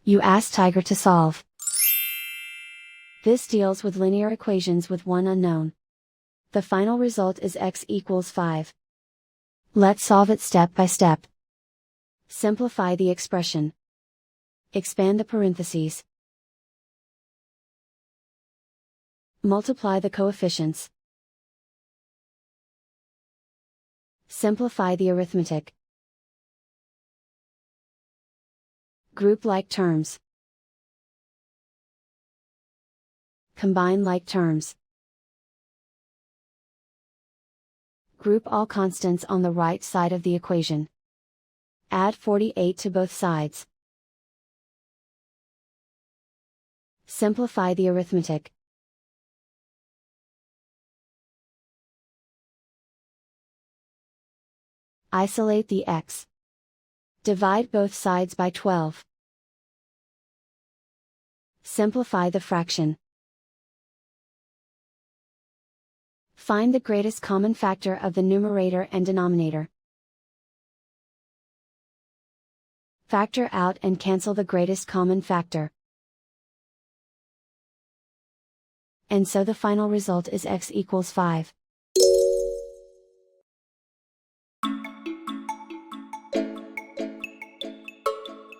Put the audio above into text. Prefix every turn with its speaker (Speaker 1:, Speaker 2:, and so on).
Speaker 1: You ask Tiger to solve. This deals with linear equations with one unknown. The final result is x equals 5. Let's solve it step by step. Simplify the expression. Expand the parentheses. Multiply the coefficients. Simplify the arithmetic. Group like terms. Combine like terms. Group all constants on the right side of the equation. Add 48 to both sides. Simplify the arithmetic. Isolate the x. Divide both sides by 12. Simplify the fraction. Find the greatest common factor of the numerator and denominator. Factor out and cancel the greatest common factor. And so the final result is x equals 5.